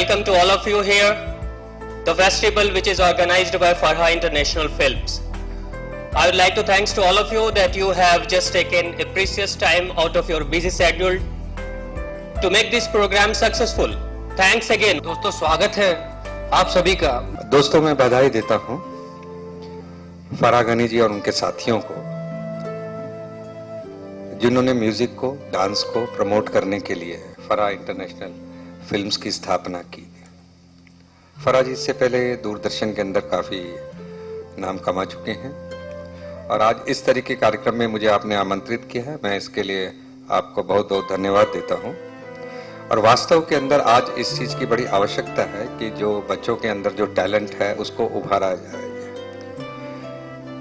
welcome to all of you here, the festival which is organized by Farha International Films. I would like to thanks to all of you that you have just taken a precious time out of your busy schedule to make this program successful. Thanks again. दोस्तों स्वागत है आप सभी का। दोस्तों मैं बधाई देता हूं फराह गनी जी और उनके साथियों को, जिन्होंने म्यूजिक को, डांस को प्रमोट करने के लिए फराह इंटरनेशनल फिल्म्स की स्थापना की। फराह जी इससे पहले दूरदर्शन के अंदर काफी नाम कमा चुके हैं और आज इस तरह के कार्यक्रम में मुझे आपने आमंत्रित किया है, मैं इसके लिए आपको बहुत बहुत धन्यवाद देता हूं। और वास्तव के अंदर आज इस चीज की बड़ी आवश्यकता है कि जो बच्चों के अंदर जो टैलेंट है उसको उभारा जाए।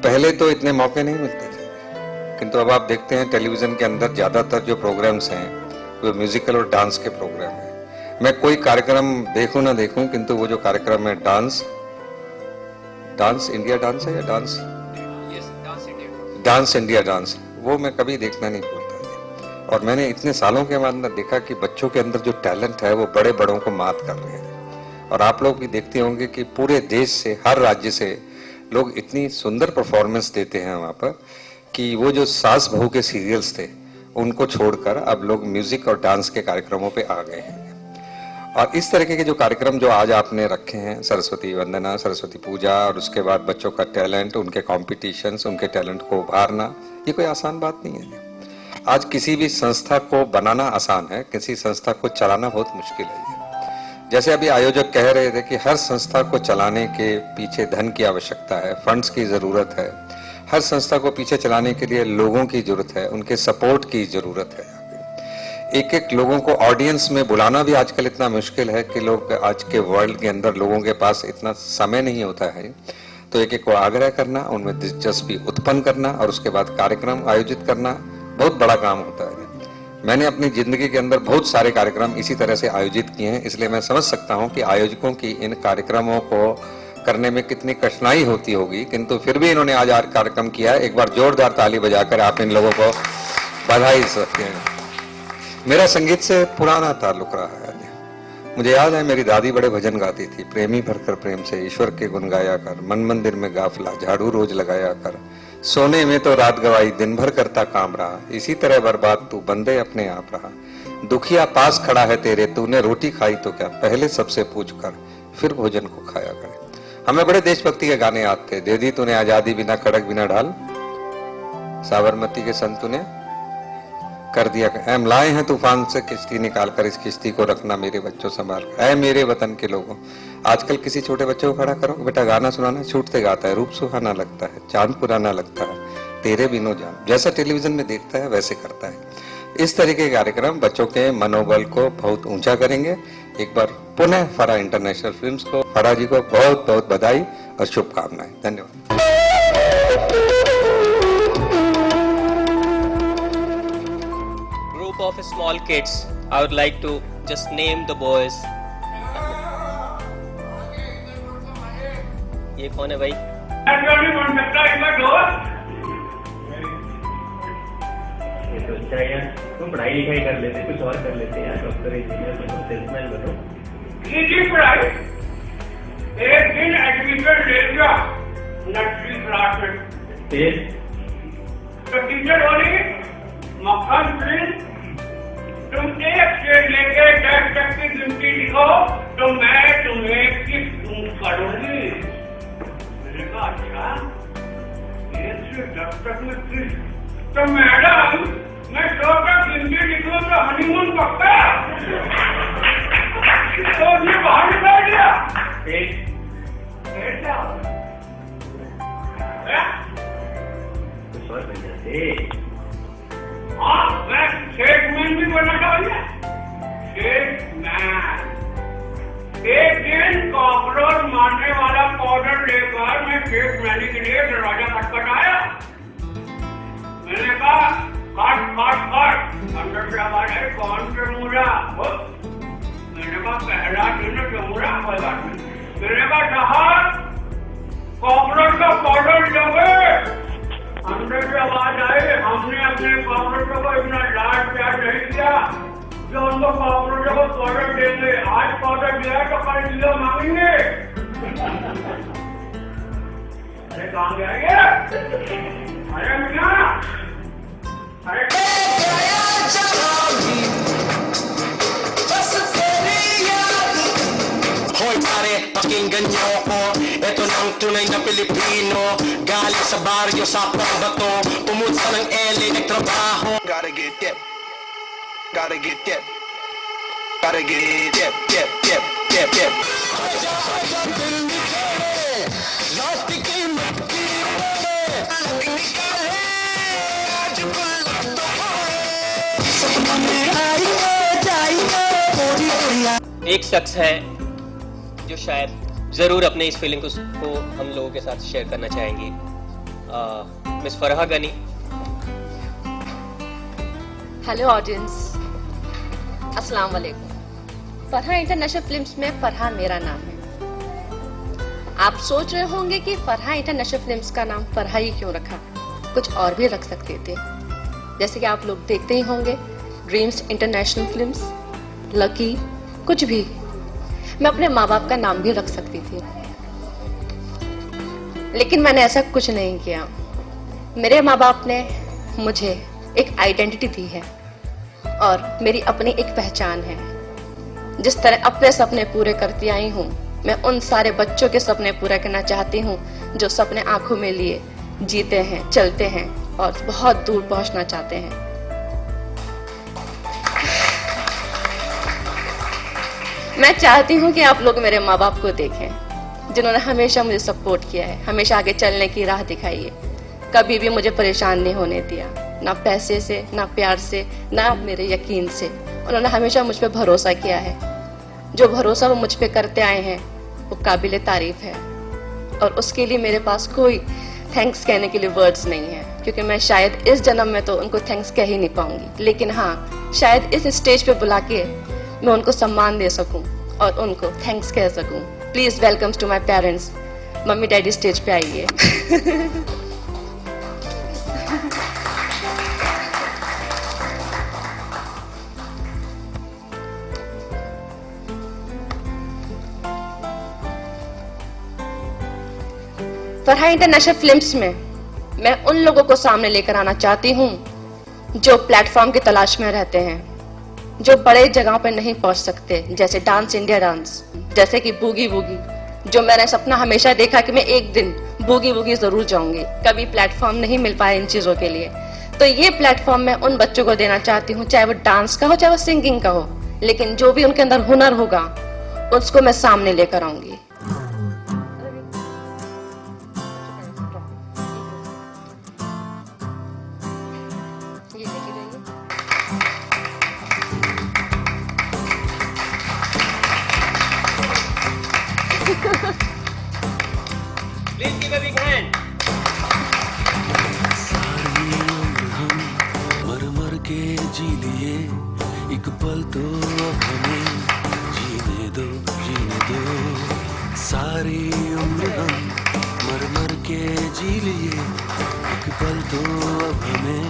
पहले तो इतने मौके नहीं मिलते थे, किंतु अब आप देखते हैं टेलीविजन के अंदर ज्यादातर जो प्रोग्राम्स हैं वो म्यूजिकल और डांस के प्रोग्राम हैं। मैं कोई कार्यक्रम देखूं ना देखूं, किंतु वो जो कार्यक्रम है डांस इंडिया डांस है या डांस इंडिया डांस, वो मैं कभी देखना नहीं भूलता। और मैंने इतने सालों के बाद देखा कि बच्चों के अंदर जो टैलेंट है वो बड़े बड़ों को मात कर रहे हैं। और आप लोग भी देखते होंगे कि पूरे देश से, हर राज्य से लोग इतनी सुंदर परफॉर्मेंस देते हैं वहां पर कि वो जो सास बहू के सीरियल्स थे उनको छोड़कर अब लोग म्यूजिक और डांस के कार्यक्रमों पे आ गए हैं। और इस तरीके के जो कार्यक्रम जो आज आपने रखे हैं, सरस्वती वंदना, सरस्वती पूजा, और उसके बाद बच्चों का टैलेंट, उनके कॉम्पिटिशन्स, उनके टैलेंट को उभारना, ये कोई आसान बात नहीं है। आज किसी भी संस्था को बनाना आसान है, किसी संस्था को चलाना बहुत मुश्किल है। जैसे अभी आयोजक कह रहे थे कि हर संस्था को चलाने के पीछे धन की आवश्यकता है, फंड्स की जरूरत है। हर संस्था को पीछे चलाने के लिए लोगों की जरूरत है, उनके सपोर्ट की जरूरत है। एक एक लोगों को ऑडियंस में बुलाना भी आजकल इतना मुश्किल है कि लोग आज के वर्ल्ड के अंदर लोगों के पास इतना समय नहीं होता है। तो एक एक को आग्रह करना, उनमें दिलचस्पी उत्पन्न करना और उसके बाद कार्यक्रम आयोजित करना बहुत बड़ा काम होता है। मैंने अपनी जिंदगी के अंदर बहुत सारे कार्यक्रम इसी तरह से आयोजित किए हैं, इसलिए मैं समझ सकता हूँ कि आयोजकों की इन कार्यक्रमों को करने में कितनी कठिनाई होती होगी, किंतु फिर भी इन्होंने आज कार्यक्रम किया है। एक बार जोरदार ताली बजाकर आप इन लोगों को बधाई सकते हैं। मेरा संगीत से पुराना ताल्लुक रहा है। मुझे याद है मेरी दादी बड़े भजन गाती थी, प्रेमी भरकर प्रेम से ईश्वर के गुण गाया कर, मन मंदिर में गाफला झाड़ू रोज लगाया कर, सोने में तो रात गवाई दिन भर करता काम रहा, इसी तरह बर्बाद तू बंदे अपने आप रहा, दुखिया पास खड़ा है तेरे, तूने रोटी खाई तो क्या, पहले सबसे पूछ कर फिर भोजन को खाया करे। हमें बड़े देशभक्ति के गाने याद थे। दे दी तूने आजादी बिना खड़क बिना ढाल, साबरमती के संतों ने कर दिया, हम लाए हैं तूफान से किश्ती निकाल कर, इस किश्ती को रखना मेरे बच्चों संभाल कर। ऐ मेरे वतन के लोगों, आजकल किसी छोटे बच्चे को खड़ा करो, बेटा गाना सुनाना, छूटते गाता है, रूप सुहाना लगता है, चांद पुराना लगता है, तेरे बिनो जान, जैसा टेलीविजन में देखता है वैसे करता है। इस तरीके के कार्यक्रम बच्चों के मनोबल को बहुत ऊंचा करेंगे। एक बार पुनः फराह इंटरनेशनल फिल्म्स को, फराह जी को बहुत बहुत बधाई और शुभकामनाएं। धन्यवाद। Of small kids, I would like to just name the boys. ये कौन है भाई? तुम पढ़ाई लिखाई कर लेते, कुछ और कर लेते यार, डॉक्टर इंजीनियर बनो, सेल्समैन बनो। कीजिए पढ़ाई। एक दिन एडमिशन ले लिया नर्सरी क्लास में, तो टीचर बोली मक्खन प्लीज तुम 1 से लेके 10 तक की गिनती लिखो तो मैं तुम्हें किस करूंगी। मैंने कहा अच्छा 1 से 10 तक में किस, तो मैडम मैं 100 तक गिनती लिखूं तो हनीमून पक्का। तो ये बाहर निकल गया। कुछ और बन जाते। हाँ, मैं शेखमैन भी बनना चाहिए। शेखमैन। एक दिन कॉकरोच मारने वाला पाउडर लेकर मैं शेखमैनी के लिए दरवाजा खटखटाया। मैंने कहा काट। अंदर से आवाज आई, कौन चमूरा? मैंने कहा पहला दिन चमूरा, कोई बात नहीं। मैंने कहा साहब कॉकरोच का पाउडर लोगे? अंदर से आवाज आई, हमने अपने कॉकरोचों को इतना लाड प्यार नहीं किया जो नंबर कॉकरोचों को प्रोडक्ट देंगे। आज प्रोडक्ट दिया तो कल किलो मांगेंगे। अरे कहाँ गया ये? अरे मिया, अरे Hoy pare, pakinggan niyo ako. Ito na ang tunay na Pilipino. Galing sa baryo sa Pambato. Pumunta ng LA, nagtrabaho. Gotta get dip. Gotta get dip. Gotta get dip, dip, dip, dip, dip. एक शख्स है जो शायद जरूर अपने इस feeling को हम लोगों के साथ शेयर करना चाहेंगी। Miss Farah Gani. Hello audience, अस्सलाम वालेकुम। फरहा इंटरनेशनल फिल्म्स में फरहा मेरा नाम है। आप सोच रहे होंगे कि फरहा इंटरनेशनल फिल्म्स का नाम फरहा ही क्यों रखा, कुछ और भी रख सकते थे। जैसे कि आप लोग देखते ही होंगे ड्रीम्स इंटरनेशनल फिल्म्स, लकी, कुछ भी। मैं अपने माँ बाप का नाम भी रख सकती थी, लेकिन मैंने ऐसा कुछ नहीं किया। मेरे माँ बाप ने मुझे एक आइडेंटिटी दी है और मेरी अपनी एक पहचान है। जिस तरह अपने सपने पूरे करती आई हूँ, मैं उन सारे बच्चों के सपने पूरे करना चाहती हूँ जो सपने आंखों में लिए जीते हैं, चलते हैं और बहुत दूर पहुँचना चाहते हैं। मैं चाहती हूँ कि आप लोग मेरे माँ बाप को देखें, जिन्होंने हमेशा मुझे सपोर्ट किया है, हमेशा आगे चलने की राह दिखाई है, कभी भी मुझे परेशान नहीं होने दिया, ना पैसे से, ना प्यार से, ना मेरे यकीन से। उन्होंने हमेशा मुझ पे भरोसा किया है। जो भरोसा वो मुझ पे करते आए हैं वो काबिले तारीफ है और उसके लिए मेरे पास कोई थैंक्स कहने के लिए वर्ड्स नहीं है, क्योंकि मैं शायद इस जन्म में तो उनको थैंक्स कह ही नहीं पाऊंगी, लेकिन हाँ शायद इस स्टेज पे बुला के मैं उनको सम्मान दे सकूं और उनको थैंक्स कह सकूं। Please welcomes to my parents. Mummy daddy stage पे आइए। फरहा इंटरनेशनल फिल्म्स में मैं उन लोगों को सामने लेकर आना चाहती हूँ जो प्लेटफॉर्म की तलाश में रहते हैं, जो बड़े जगह पर नहीं पहुंच सकते, जैसे डांस इंडिया डांस, जैसे कि बूगी वूगी, जो मैंने सपना हमेशा देखा कि मैं एक दिन बूगी वूगी जरूर जाऊंगी। कभी प्लेटफॉर्म नहीं मिल पाया इन चीजों के लिए, तो ये प्लेटफॉर्म मैं उन बच्चों को देना चाहती हूँ, चाहे वो डांस का हो चाहे वो सिंगिंग का हो, लेकिन जो भी उनके अंदर हुनर होगा उसको मैं सामने लेकर आऊंगी। Please give a big hand. मर मर के जी लिए एक पल तो अब हमें जीने दो, जीने दो। सारी उम्र हम मर मर के जी लिए एक पल तो अब हमें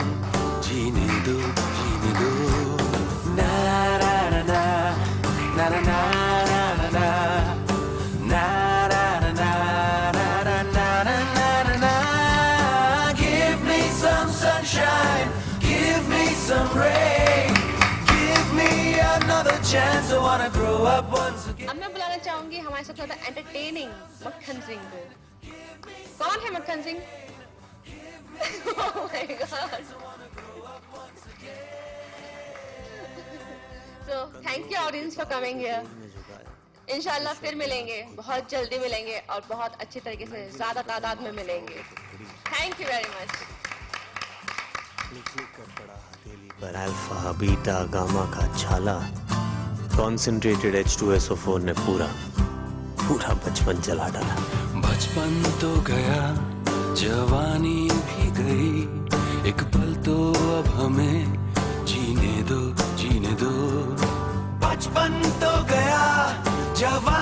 जीने दो, जीने दो। ना ना ना ना ना ना ना ना ना ना some rain, give me another chance. I wanna grow up once again. अब मैं बुलाना चाहूंगी हमारे सबसे ज्यादा एंटरटेनिंग मक्खन सिंह को। कौन है मक्खन Singh? Oh my God. So thank you audience for coming here. इंशाल्लाह फिर मिलेंगे, बहुत जल्दी मिलेंगे और बहुत अच्छी तरीके से ज्यादा तादाद में मिलेंगे। Thank you very much. पर अल्फा बीटा गामा का छाला कॉन्सेंट्रेटेड H2SO4 ने पूरा बचपन जला डाला। बचपन तो गया, जवानी भी गई, एक पल तो अब हमें जीने दो, जीने दो। बचपन तो गया, जवानी